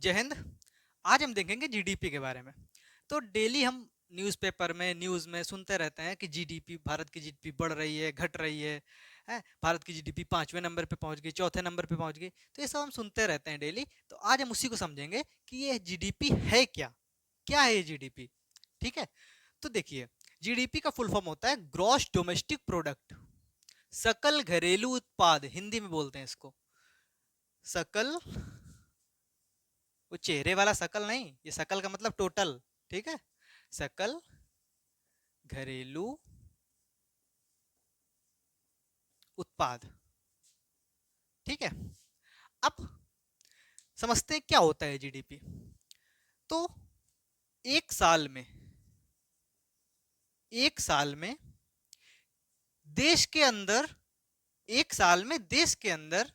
जय हिंद। आज हम देखेंगे जीडीपी के बारे में। तो डेली हम न्यूज़पेपर में न्यूज़ में सुनते रहते हैं कि जीडीपी, भारत की जीडीपी बढ़ रही है, घट रही है। भारत की जीडीपी 5वें नंबर पे पहुंच गई, चौथे नंबर पे पहुंच गई। तो ये सब हम सुनते रहते हैं डेली। तो आज हम उसी को समझेंगे कि ये जीडीपी है क्या, क्या है ये जीडीपी। ठीक है। तो देखिए, जीडीपी का फुल फॉर्म होता है ग्रॉस डोमेस्टिक प्रोडक्ट, सकल घरेलू उत्पाद, हिंदी में बोलते हैं इसको। सकल, वो चेहरे वाला सकल नहीं, ये सकल का मतलब टोटल। ठीक है। सकल घरेलू उत्पाद। ठीक है। अब समझते हैं क्या होता है जीडीपी। तो एक साल में, एक साल में देश के अंदर, एक साल में देश के अंदर,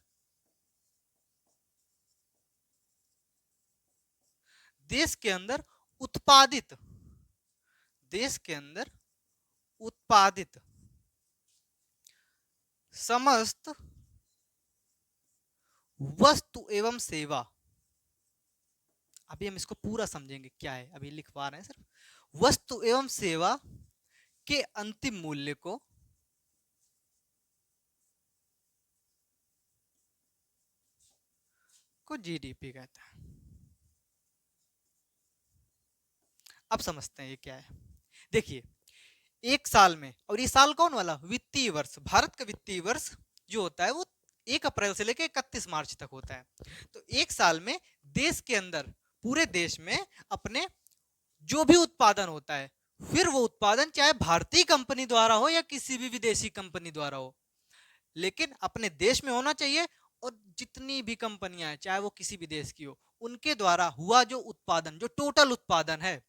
देश के अंदर उत्पादित, देश के अंदर उत्पादित समस्त वस्तु एवं सेवा, अभी हम इसको पूरा समझेंगे क्या है, अभी लिखवा रहे हैं सिर्फ। वस्तु एवं सेवा के अंतिम मूल्य को जीडीपी कहते हैं। अब समझते हैं ये क्या है। देखिए, एक साल में, और ये साल कौन वाला, वित्तीय वर्ष, भारत का वित्तीय वर्ष जो होता है वो 1 अप्रैल से लेकर 31 मार्च तक होता है। तो एक साल में देश के अंदर, पूरे देश में अपने जो भी उत्पादन होता है, फिर वो उत्पादन चाहे भारतीय कंपनी द्वारा हो या किसी भी विदेशी कंपनी द्वारा हो, लेकिन अपने देश में होना चाहिए। और जितनी भी कंपनियां हैं, चाहे वो किसी भी देश की हो, उनके द्वारा हुआ जो उत्पादन, जो टोटल उत्पादन है,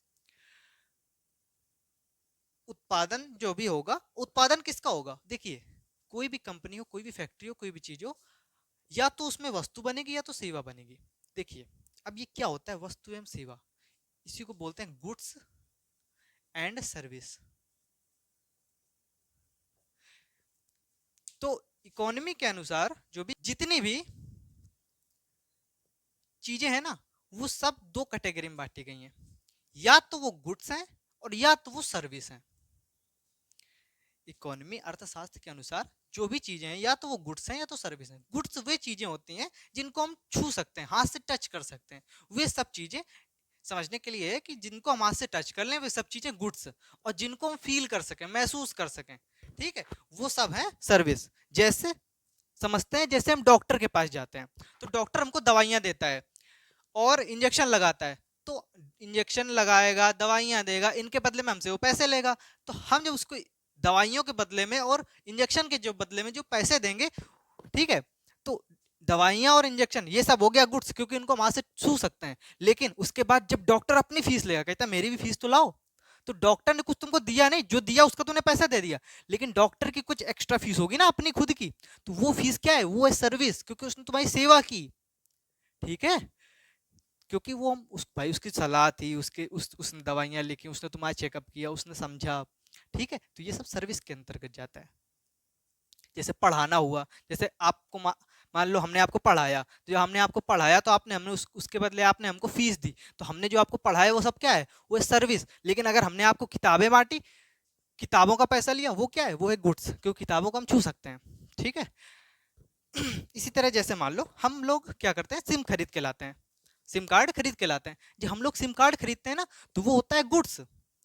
उत्पादन जो भी होगा, उत्पादन किसका होगा। देखिए, कोई भी कंपनी हो, कोई भी फैक्ट्री हो, कोई भी चीज हो, या तो उसमें वस्तु बनेगी या तो सेवा बनेगी। देखिए, अब ये क्या होता है वस्तु एवं सेवा, इसी को बोलते हैं गुड्स एंड सर्विस। तो इकोनॉमी के अनुसार जो भी जितनी भी चीजें हैं ना, वो सब दो कैटेगरी में बांटी गई हैं। या तो वो गुड्स हैं और या तो वो सर्विस हैं। इकोनॉमी अर्थशास्त्र के अनुसार जो भी चीजें हैं, या तो वो गुड्स हैं या तो सर्विस हैं। गुड्स वे चीजें होती हैं जिनको हम छू सकते हैं, हाथ से टच कर सकते हैं। वे सब चीजें समझने के लिए है कि जिनको हम हाथ से टच कर लें वे सब चीजें गुड्स, और जिनको हम फील कर सकें, महसूस कर सकें, ठीक है, वो सब है सर्विस। जैसे समझते हैं, जैसे हम डॉक्टर के पास जाते हैं, तो डॉक्टर हमको दवाइयां देता है और इंजेक्शन लगाता है। तो इंजेक्शन लगाएगा, दवाइयां देगा, इनके बदले में हमसे वो पैसे लेगा। तो हम जब उसको दवाइयों के बदले में और इंजेक्शन के जो बदले में जो पैसे देंगे, ठीक है, तो दवाइयां और इंजेक्शन ये सब हो गया गुड्स, क्योंकि इनको वहां से छू सकते हैं। लेकिन उसके बाद जब डॉक्टर अपनी फीस लेगा, कहता है मेरी भी फीस तो लाओ, तो डॉक्टर ने कुछ तुमको दिया नहीं, जो दिया उसका तूने पैसा दे दिया, लेकिन डॉक्टर की कुछ एक्स्ट्रा फीस होगी ना अपनी खुद की। तो वो फीस क्या है, वो है सर्विस, क्योंकि उसने तुम्हारी सेवा की। ठीक है। क्योंकि वो हम उस भाई, उसकी सलाह थी, उसके उसने दवाइयां लिखी, उसने तुम्हारा चेकअप किया, उसने समझा। ठीक है, तो ये सब सर्विस के अंतर्गत जाता है। जैसे पढ़ाना हुआ, जैसे आपको मान लो हमने आपको पढ़ाया, जो हमने आपको पढ़ाया तो आपने हमने उसके बदले आपने हमको फीस दी, तो हमने जो आपको पढ़ाया वो सब क्या है, वो है सर्विस। लेकिन अगर हमने आपको किताबें बांटी, किताबों का पैसा लिया, वो क्या है, वो है गुड्स, क्योंकि किताबों को हम छू सकते हैं। ठीक है। इसी तरह जैसे मान लो हम लोग क्या करते हैं, सिम खरीद के लाते हैं, सिम कार्ड खरीद के लाते हैं। जब हम लोग सिम कार्ड खरीदते हैं ना, तो वो होता है गुड्स,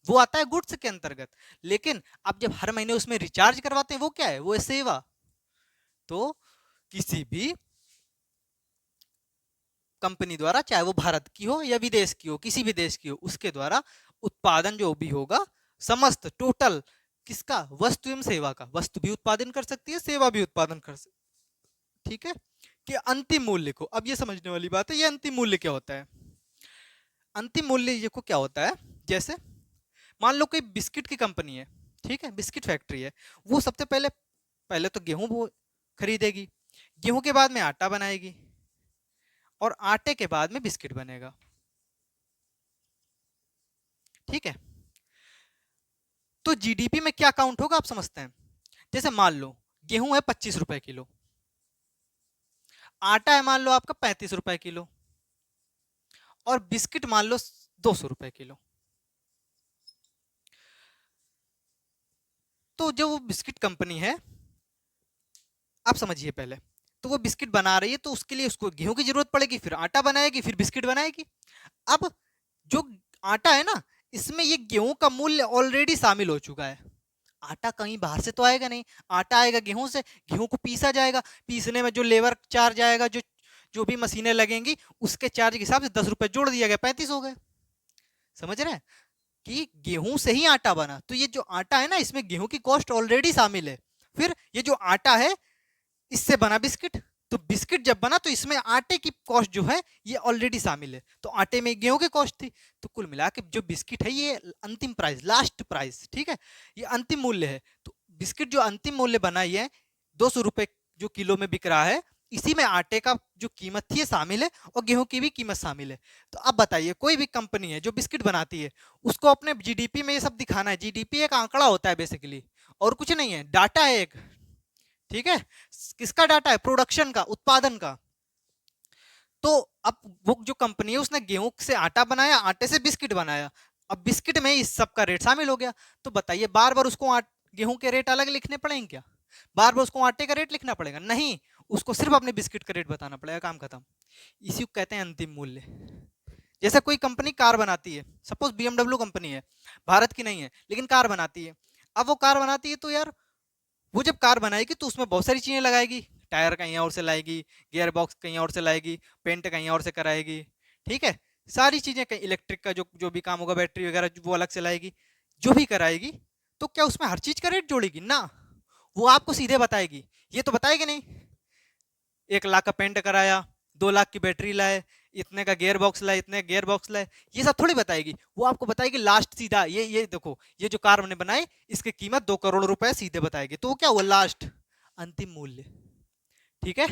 वो आता है गुड्स के अंतर्गत। लेकिन आप जब हर महीने उसमें रिचार्ज करवाते हैं, वो क्या है, वो है सेवा। तो किसी भी कंपनी द्वारा, चाहे वो भारत की हो या विदेश की हो, किसी भी देश की हो, उसके द्वारा उत्पादन जो भी होगा, समस्त टोटल किसका, वस्तु एवं सेवा का, वस्तु भी उत्पादन कर सकती है, सेवा भी उत्पादन कर सकती है। ठीक है। कि अंतिम मूल्य को, अब ये समझने वाली बात है, ये अंतिम मूल्य क्या होता है। अंतिम मूल्य ये को क्या होता है, जैसे मान लो कोई बिस्किट की कंपनी है, ठीक है, बिस्किट फैक्ट्री है। वो सबसे पहले, पहले तो गेहूं वो खरीदेगी, गेहूं के बाद में आटा बनाएगी, और आटे के बाद में बिस्किट बनेगा। ठीक है। तो जीडीपी में क्या काउंट होगा आप समझते हैं। जैसे मान लो गेहूं है 25 रुपए किलो, आटा है मान लो आपका 35 रुपए किलो, और बिस्किट मान लो 200 रुपए किलो। तो जो वो बिस्किट कंपनी है, आप समझिए पहले, तो वो बिस्किट बना रही है तो उसके लिए उसको गेहूं की जरूरत पड़ेगी, फिर आटा बनाएगी, फिर बिस्किट बनाएगी। अब जो आटा है ना, इसमें ये गेहूं का मूल्य ऑलरेडी शामिल हो चुका है। आटा कहीं बाहर से तो आएगा नहीं, आटा आएगा गेहूं से, गेहूं को पीसा जाएगा, पीसने में जो लेबर चार्ज आएगा, जो जो भी मशीनें लगेंगी, उसके चार्ज के हिसाब से 10 रुपए जोड़ दिया गया, 35 हो गए। समझ रहे हैं कि गेहूं से ही आटा बना, तो ये जो आटा है ना, इसमें गेहूं की कॉस्ट ऑलरेडी शामिल है। फिर ये जो आटा है, इससे बना बिस्किट, तो बिस्किट जब बना तो इसमें आटे की कॉस्ट जो है ये ऑलरेडी शामिल है, तो आटे में गेहूं की कॉस्ट थी। तो कुल मिला के जो बिस्किट है ये अंतिम प्राइस, लास्ट प्राइस, ठीक है, ये अंतिम मूल्य है। तो बिस्किट जो अंतिम मूल्य बनाई है, 200 रुपए जो किलो में बिक रहा है, इसी में आटे का जो कीमत थी ये शामिल है, और गेहूं की भी कीमत शामिल है। तो अब बताइए, कोई भी कंपनी है जो बिस्किट बनाती है, उसको अपने जीडीपी में ये सब दिखाना है। जीडीपी एक आंकड़ा होता है बेसिकली, और कुछ नहीं है, डाटा है एक, ठीक है। किसका डाटा है? प्रोडक्शन का, उत्पादन का। तो अब वो जो कंपनी है उसने गेहूं से आटा बनाया, आटे से बिस्किट बनाया, अब बिस्किट में इस सब का रेट शामिल हो गया। तो बताइए, बार बार उसको गेहूं के रेट अलग लिखने पड़ेंगे क्या? बार बार उसको आटे का रेट लिखना पड़ेगा? नहीं, उसको सिर्फ अपने बिस्किट का रेट बताना पड़ेगा, काम खत्म। इसी को कहते हैं अंतिम मूल्य। जैसे कोई कंपनी कार बनाती है, सपोज बीएमडब्ल्यू कंपनी है, भारत की नहीं है लेकिन कार बनाती है। अब वो कार बनाती है तो यार, वो जब कार बनाएगी तो उसमें बहुत सारी चीजें लगाएगी, टायर कहीं और से लाएगी, गियर बॉक्स कहीं और से लाएगी, पेंट कहीं और से कराएगी, ठीक है, सारी चीजें कहीं इलेक्ट्रिक का जो जो भी काम होगा, बैटरी वगैरह वो अलग से लाएगी, जो भी कराएगी। तो क्या उसमें हर चीज का रेट जोड़ेगी? ना, वो आपको सीधे बताएगी, ये तो बताएगी नहीं। 1 लाख का पेंट कराया, 2 लाख की बैटरी लाए, इतने का गियर बॉक्स लाए, इतने गियर बॉक्स लाए, ये सब थोड़ी बताएगी। वो आपको बताएगी लास्ट सीधा, ये देखो, ये जो कार हमने बनाई इसकी कीमत 2 करोड़ रुपए सीधे बताएगी। तो वो क्या हुआ? लास्ट, अंतिम मूल्य, ठीक है।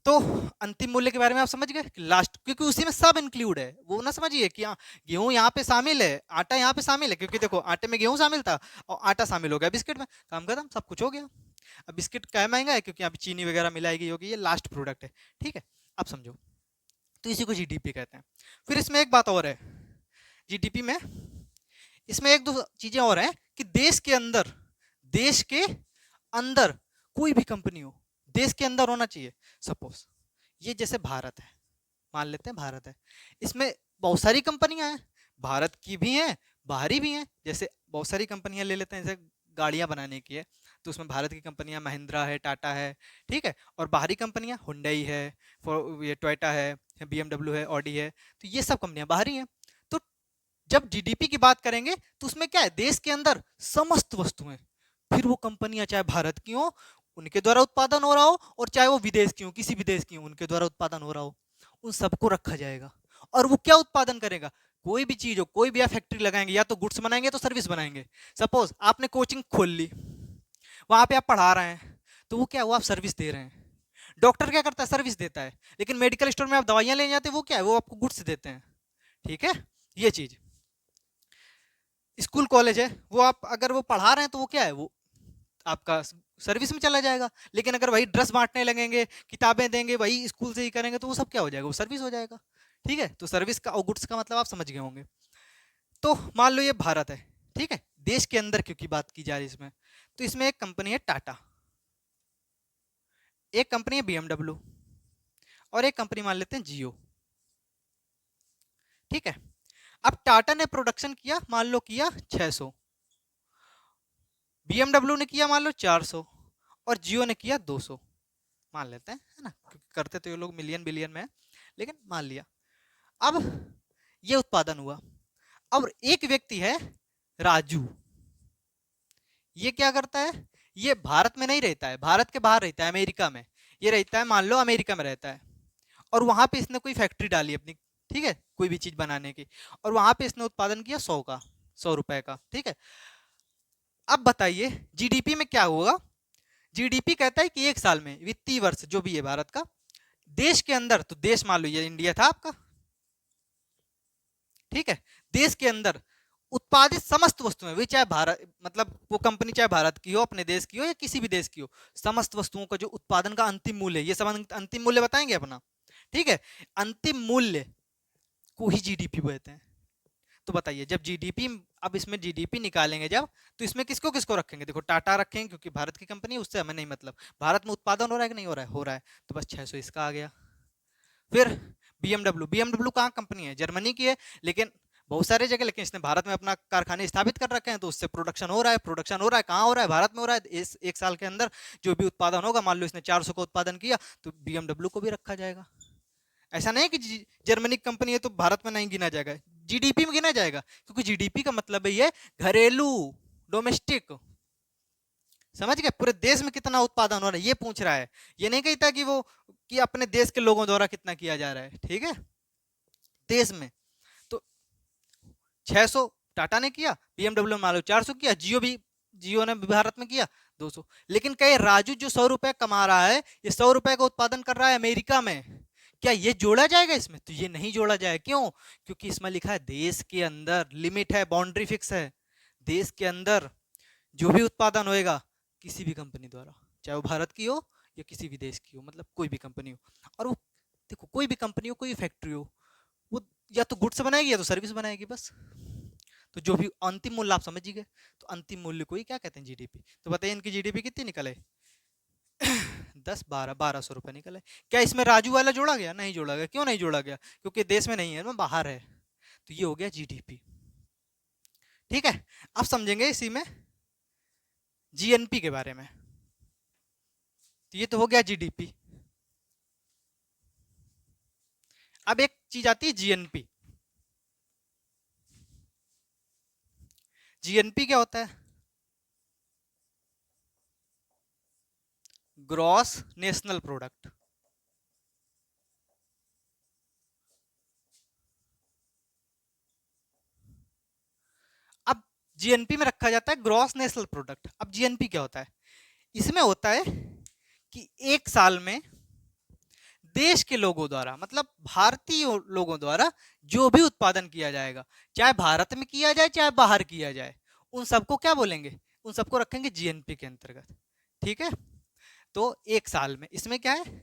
तो अंतिम मूल्य के बारे में आप समझ गए, लास्ट, क्योंकि उसी में सब इंक्लूड है। वो ना समझिए कि गेहूं यहाँ पे शामिल है, आटा यहाँ पे शामिल है, क्योंकि देखो आटे में गेहूं शामिल था और आटा शामिल हो गया बिस्किट में, काम खत्म, सब कुछ हो गया। अब बिस्किट क्या महंगा है? क्योंकि यहाँ पे चीनी वगैरह मिलाई गई होगी, ये लास्ट प्रोडक्ट है, ठीक है। अब समझो, तो इसी को जीडीपी कहते हैं। फिर इसमें एक बात और है, जीडीपी में इसमें एक दो चीजें और हैं कि देश के अंदर कोई भी कंपनी हो, देश के अंदर होना चाहिए। सपोज ये जैसे भारत है, मान लेते हैं भारत है, इसमें बहुत सारी कंपनियां हैं, भारत की भी हैं, बाहरी भी हैं। जैसे बहुत सारी कंपनियां ले लेते हैं, जैसे गाड़ियां बनाने की है तो उसमें भारत की कंपनियां महिंद्रा है, टाटा है, ठीक है, और बाहरी कंपनियां हुंडई है, ये टोयोटा है, बीएमडब्ल्यू है, ऑडी है, तो ये सब कंपनियां बाहरी हैं। तो जब जीडीपी की बात करेंगे तो उसमें क्या है? देश के अंदर समस्त वस्तुएं, फिर वो कंपनियां चाहे भारत की हो, उनके द्वारा उत्पादन हो रहा हो, और चाहे वो विदेश की हो, किसी भी देश की हो, उनके द्वारा उत्पादन हो रहा हो, उन सबको रखा जाएगा। और वो क्या उत्पादन करेगा? कोई भी चीज हो, कोई भी फैक्ट्री लगाएंगे, या तो गुड्स बनाएंगे तो सर्विस बनाएंगे। सपोज आपने कोचिंग खोल ली, वहां पे आप पढ़ा रहे हैं, तो वो क्या, वो आप सर्विस दे रहे हैं। डॉक्टर क्या करता है? सर्विस देता है। लेकिन मेडिकल स्टोर में आप दवाइयां लेने जाते हैं, वो क्या है? वो आपको गुड्स देते हैं, ठीक है। ये चीज, स्कूल कॉलेज है, वो आप अगर वो पढ़ा रहे हैं तो वो क्या है? वो आपका सर्विस में चला जाएगा। लेकिन अगर वही ड्रेस बांटने लगेंगे, किताबें देंगे, वही स्कूल से ही करेंगे, तो वो सब क्या हो जाएगा? वो सर्विस हो जाएगा, ठीक है। तो सर्विस का और गुड्स का मतलब आप समझ गए होंगे। तो मान लो ये भारत है, ठीक है, देश के अंदर क्योंकि बात की जा रही है इसमें, तो इसमें एक कंपनी है टाटा, एक कंपनी है बीएमडब्ल्यू, और एक कंपनी मान लेते हैं जियो, ठीक है। अब टाटा ने प्रोडक्शन किया, मान लो किया 600, बीएमडब्ल्यू ने किया मान लो 400, और जियो ने किया 200, मान लेते हैं, है ना, क्योंकि करते तो ये लोग मिलियन बिलियन में है, लेकिन मान लिया। अब ये उत्पादन हुआ। अब एक व्यक्ति है राजू, ये क्या करता है? ये भारत में नहीं रहता है, भारत के बाहर रहता है, अमेरिका में। ये रहता है, मान लो अमेरिका में रहता है, और वहां पे इसने कोई फैक्ट्री डाली अपनी, ठीक है, कोई भी चीज बनाने की, और वहां पे इसने उत्पादन किया 100 रुपए का, ठीक है। अब बताइए जीडीपी में क्या होगा? जीडीपी कहता है कि एक साल में, वित्तीय वर्ष जो भी है भारत का, देश के अंदर, तो देश मान लो ये इंडिया था आपका, ठीक है, देश के अंदर उत्पादित समस्त वस्तुएं, वे चाहे भारत, मतलब वो कंपनी चाहे भारत की हो, अपने देश की हो, या किसी भी देश की हो, समस्त वस्तुओं का जो उत्पादन का अंतिम मूल्य है, ये सब अंतिम मूल्य बताएंगे अपना, ठीक है। अंतिम मूल्य को ही जीडीपी बोलते हैं। तो बताइए, जब जीडीपी, अब इसमें जीडीपी निकालेंगे जब, तो इसमें किसको किसको रखेंगे? देखो टाटा रखेंगे क्योंकि भारत की कंपनी है, उससे हमें नहीं मतलब। भारत में उत्पादन हो रहा है कि नहीं हो रहा है? हो रहा है। तो बस 600 इसका आ गया। फिर बीएमडब्ल्यू, बीएमडब्ल्यू कहाँ कंपनी है? जर्मनी की है, लेकिन बहुत सारी जगह, लेकिन इसने भारत में अपना कारखाने स्थापित कर रखे हैं, तो उससे प्रोडक्शन हो रहा है। प्रोडक्शन हो रहा है, कहाँ हो रहा है? भारत में हो रहा है। इस एक साल के अंदर जो भी उत्पादन होगा, मान लो इसने 400 का उत्पादन किया, तो बीएमडब्ल्यू को भी रखा जाएगा। ऐसा नहीं कि जर्मनी की कंपनी है तो भारत में नहीं गिना जाएगा, जीडीपी में गिना जाएगा, क्योंकि जीडीपी का मतलब है ये घरेलू, डोमेस्टिक। समझ गए? पूरे देश में कितना उत्पादन हो रहा है ये पूछ रहा है। ये नहीं कहता कि वो कि अपने देश के लोगों द्वारा कितना किया जा रहा है। ठीक है, देश में। तो 600 टाटा ने किया, बीएमडब्ल्यू मान लो 400 किया, जियो ने भारत में किया 200। लेकिन कहीं राजू जो 100 रुपए कमा रहा है, ये 100 रुपए का उत्पादन कर रहा है अमेरिका में, क्या ये जोड़ा जाएगा इसमें? तो ये नहीं जोड़ा जाएगा। क्यों? क्योंकि इसमें लिखा है देश के अंदर, लिमिट है, बाउंड्री फिक्स है। देश के अंदर जो भी उत्पादन होएगा किसी भी कंपनी द्वारा, चाहे वो भारत की हो या किसी भी देश की हो, मतलब कोई भी कंपनी हो, और वो देखो कोई भी कंपनी हो, कोई फैक्ट्री हो, वो या तो गुड्स बनाएगी या तो सर्विस बनाएगी, बस। तो जो भी अंतिम मूल्य, आप समझ ही गए, तो अंतिम मूल्य को ही क्या कहते हैं? जीडीपी। तो बताइए इनकी जीडीपी कितनी निकले? 1200 रुपए निकले। क्या इसमें राजू वाला जोड़ा गया? नहीं जोड़ा गया। क्यों नहीं जोड़ा गया? क्योंकि देश में नहीं है ना, बाहर है। तो ये हो गया जीडीपी। ठीक है, अब समझेंगे इसी में जीएनपी के बारे में। तो ये तो हो गया जीडीपी। अब एक चीज आती है जीएनपी। जीएनपी क्या होता है? Gross national product. अब जीएनपी में रखा जाता है ग्रॉस नेशनल प्रोडक्ट। अब जीएनपी क्या होता है? इसमें होता है कि एक साल में देश के लोगों द्वारा, मतलब भारतीय लोगों द्वारा जो भी उत्पादन किया जाएगा, चाहे भारत में किया जाए चाहे बाहर किया जाए, उन सबको क्या बोलेंगे? उन सबको रखेंगे जीएनपी के अंतर्गत। ठीक है, तो एक साल में, इसमें क्या है?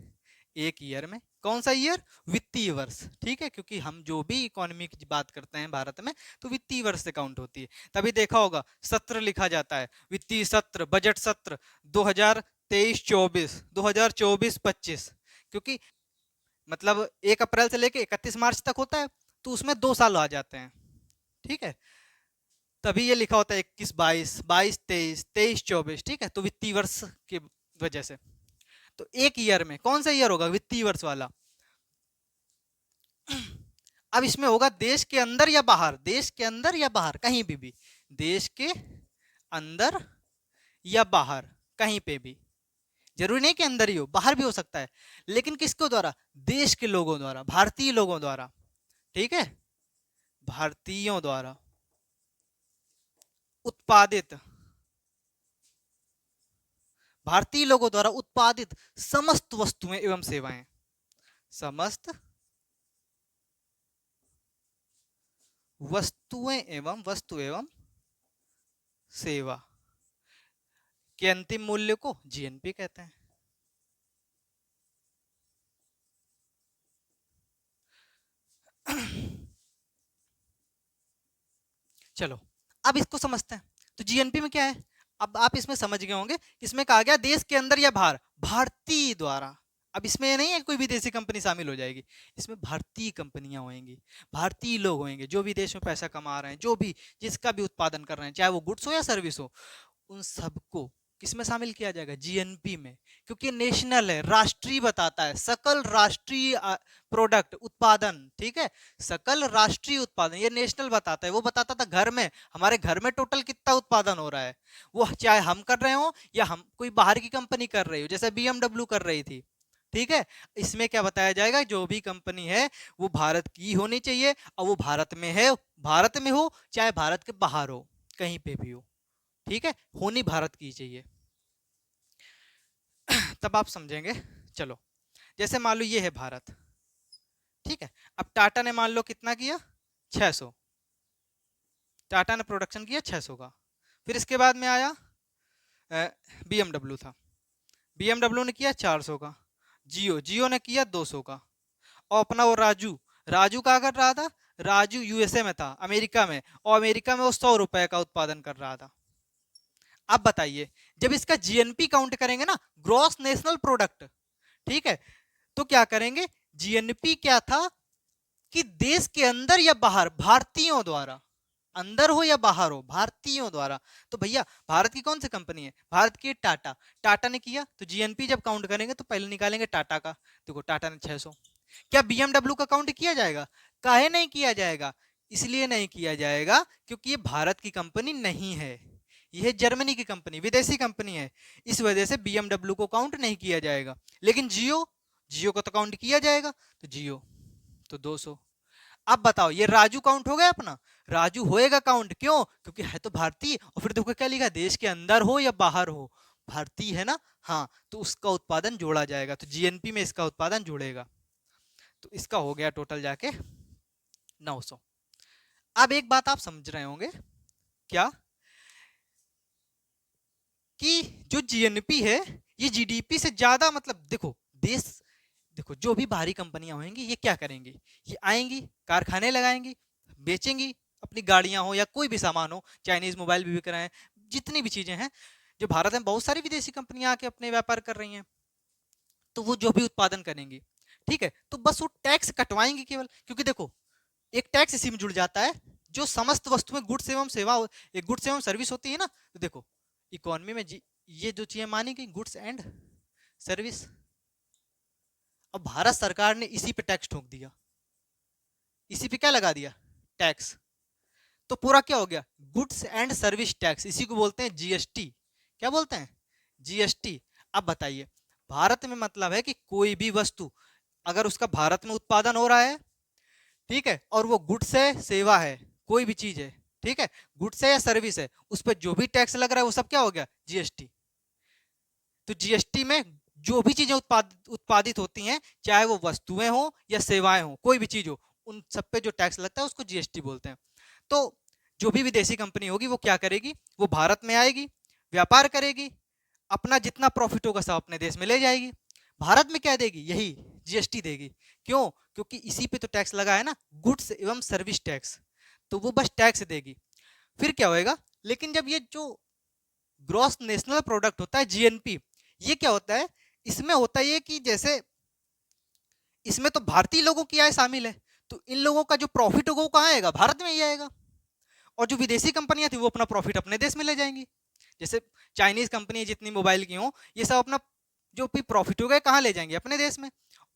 एक ईयर में। कौन सा ईयर? वित्तीय वर्ष। ठीक है, क्योंकि हम जो भी इकोनॉमी की बात करते हैं भारत में, तो वित्तीय वर्ष से काउंट होती है। तभी देखा होगा सत्र लिखा जाता है, वित्तीय सत्र, बजट सत्र 2023-24, 2024-25, क्योंकि मतलब 1 अप्रैल से लेके 31 मार्च तक होता है, तो उसमें 2 साल आ जाते हैं। ठीक है, तभी ये लिखा होता है 21-22, 22-23, 23-24। ठीक है, तो वित्तीय वर्ष की वजह से। तो एक ईयर में कौन सा ईयर होगा? वित्तीय वर्ष वाला। अब इसमें होगा देश के अंदर या बाहर, देश के अंदर या बाहर, कहीं भी देश के अंदर या बाहर, कहीं पे भी। जरूरी नहीं कि अंदर ही हो, बाहर भी हो सकता है, लेकिन किसके द्वारा? देश के लोगों द्वारा, भारतीय लोगों द्वारा। ठीक है, भारतीयों द्वारा उत्पादित, भारतीय लोगों द्वारा उत्पादित समस्त वस्तुएं एवं सेवाएं, समस्त वस्तु एवं सेवा के अंतिम मूल्य को जीएनपी कहते हैं। चलो अब इसको समझते हैं। तो जीएनपी में क्या है? अब आप इसमें समझ गए होंगे, इसमें कहा गया देश के अंदर या बाहर, भारतीय द्वारा। अब इसमें नहीं है कोई विदेशी कंपनी शामिल हो जाएगी, इसमें भारतीय कंपनियां होंगी, भारतीय लोग होंगे, जो भी देश में पैसा कमा रहे हैं, जो भी जिसका भी उत्पादन कर रहे हैं, चाहे वो गुड्स हो या सर्विस हो, उन सबको किसमें शामिल किया जाएगा? जीएनपी में। क्योंकि नेशनल है, राष्ट्रीय बताता है, सकल राष्ट्रीय प्रोडक्ट, उत्पादन। ठीक है, सकल राष्ट्रीय उत्पादन, ये नेशनल बताता है। वो बताता था घर में, हमारे घर में टोटल कितना उत्पादन हो रहा है, वो चाहे हम कर रहे हो या हम कोई बाहर की कंपनी कर रही हो, जैसे बीएमडब्ल्यू कर रही थी। ठीक है, इसमें क्या बताया जाएगा? जो भी कंपनी है वो भारत की होनी चाहिए, और वो भारत में है, भारत में हो चाहे भारत के बाहर हो, कहीं पे भी हो। ठीक है, होनी भारत की चाहिए, तब आप समझेंगे। चलो, जैसे मान लो ये है भारत। ठीक है, अब टाटा ने मान लो कितना किया? 600। टाटा ने प्रोडक्शन किया 600 का। फिर इसके बाद में आया बीएमडब्ल्यू था, बीएमडब्ल्यू ने किया 400 का। जियो ने किया 200 का। और अपना वो राजू, राजू क्या कर रहा था? राजू यूएसए में था, अमेरिका में, और अमेरिका में वो 100 रुपए का उत्पादन कर रहा था। अब बताइए, जब इसका जीएनपी काउंट करेंगे ना, ग्रॉस नेशनल प्रोडक्ट, ठीक है, तो क्या करेंगे, जीएनपी क्या था कि देश के अंदर या बाहर भारतीयों द्वारा, अंदर हो या बाहर हो भारतीयों द्वारा, तो भैया भारत की कौन सी कंपनी है, भारत की टाटा, टाटा ने किया, तो जीएनपी जब काउंट करेंगे तो पहले निकालेंगे टाटा का, देखो टाटा ने 600। क्या बीएमडब्ल्यू का काउंट किया जाएगा, काहे नहीं किया जाएगा, इसलिए नहीं किया जाएगा क्योंकि ये भारत की कंपनी नहीं है, यह जर्मनी की कंपनी, विदेशी कंपनी है, इस वजह से बीएमडब्ल्यू को काउंट नहीं किया जाएगा। लेकिन जियो, जियो को तो काउंट किया जाएगा, तो जियो तो 200। अब बताओ, ये राजू काउंट हो गया अपना, राजू होएगा काउंट, क्यों, क्योंकि है तो भारतीय, और फिर देखो क्या लिखा, देश के अंदर हो या बाहर हो, भारतीय है ना, हाँ, तो उसका उत्पादन जोड़ा जाएगा, तो जीएनपी में इसका उत्पादन जोड़ेगा, तो इसका हो गया टोटल जाके 900। अब एक बात आप समझ रहे होंगे, क्या, कि जो जीएनपी है ये जीडीपी से ज्यादा, मतलब देखो देश, देखो जो भी बाहरी कंपनियां होंगी ये क्या करेंगी, ये आएंगी, कारखाने लगाएंगी, बेचेंगी, अपनी गाड़ियां हो या कोई भी सामान हो, चाइनीज मोबाइल भी बिक रहे हैं, जितनी भी चीजें हैं, जो भारत में बहुत सारी विदेशी कंपनियां आके अपने व्यापार कर रही हैं, तो वो जो भी उत्पादन करेंगी, ठीक है, तो बस वो टैक्स कटवाएंगे केवल, क्योंकि देखो एक टैक्स इसी में जुड़ जाता है, जो समस्त वस्तुएं गुड्स एवं सेवा, एक गुड्स एवं सर्विस होती है ना, तो देखो इकोनॉमी में ये जो चीजें मानी गई, गुड्स एंड सर्विस, अब भारत सरकार ने इसी पे टैक्स ठोक दिया, इसी पे क्या लगा दिया, टैक्स, तो पूरा क्या हो गया, गुड्स एंड सर्विस टैक्स, इसी को बोलते हैं जीएसटी, क्या बोलते हैं, जीएसटी। अब बताइए, भारत में मतलब है कि कोई भी वस्तु अगर उसका भारत में उत्पादन हो रहा है, ठीक है, और वो गुड्स है, सेवा है, कोई भी चीज है, ठीक है, गुड्स है या सर्विस है, उस पर जो भी टैक्स लग रहा है वो सब क्या हो गया, जीएसटी। तो जीएसटी में जो भी चीजें उत्पादित होती हैं, चाहे वो वस्तुएं हो या सेवाएं हो, कोई भी चीज हो, उन सब पे जो टैक्स लगता है उसको जीएसटी बोलते हैं। तो जो भी विदेशी कंपनी होगी वो क्या करेगी, वो भारत में आएगी, व्यापार करेगी, अपना जितना प्रॉफिट होगा सब अपने देश में ले जाएगी, भारत में क्या देगी, यही जीएसटी देगी, क्यों, क्योंकि इसी पे तो टैक्स लगा है ना, गुड्स एवं सर्विस टैक्स, तो वो बस टैक्स देगी। फिर क्या होएगा, लेकिन जब ये जो ग्रॉस नेशनल प्रोडक्ट होता है जीएनपी, ये क्या होता है, इसमें होता है कि जैसे इसमें तो भारतीय लोगों की आय शामिल है, तो इन लोगों का जो प्रॉफिट होगा वो कहाँ आएगा, भारत में ही आएगा, और जो विदेशी कंपनियां थी वो अपना प्रॉफिट अपने देश में ले जाएंगी, जैसे चाइनीज कंपनी जितनी मोबाइल की हो, ये सब अपना जो भी प्रॉफिट होगा कहाँ ले जाएंगे, अपने देश में,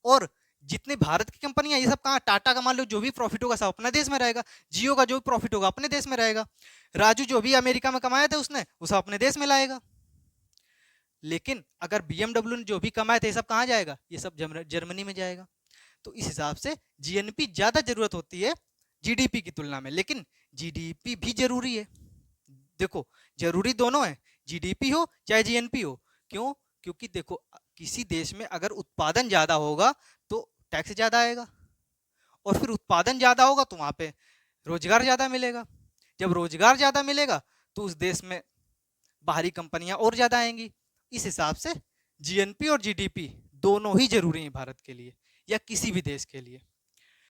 और जितने भारत की कंपनियां ये सब कहाँ, टाटा का मान लो जो भी प्रॉफिट होगा सब अपने देश में रहेगा, जियो का जो भी प्रॉफिट होगा अपने देश में रहेगा, राजू जो भी अमेरिका में कमाया था उसने वो सब अपने देश में लाएगा। लेकिन अगर बीएमडब्ल्यू ने जो भी कमाया था ये सब कहाँ जाएगा, ये सब जर्मनी में जाएगा। तो इस हिसाब से जीएनपी ज्यादा जरूरत होती है जीडीपी की तुलना में, लेकिन जीडीपी भी जरूरी है, देखो जरूरी दोनों है, जीडीपी हो चाहे जीएनपी हो, क्यों, क्योंकि देखो किसी देश में अगर उत्पादन ज्यादा होगा तो टैक्स ज्यादा आएगा, और फिर उत्पादन ज्यादा होगा तो वहां पे रोजगार ज्यादा मिलेगा, जब रोजगार ज्यादा मिलेगा तो उस देश में बाहरी कंपनियां और ज्यादा आएंगी। इस हिसाब से जीएनपी और जीडीपी दोनों ही जरूरी हैं भारत के लिए या किसी भी देश के लिए।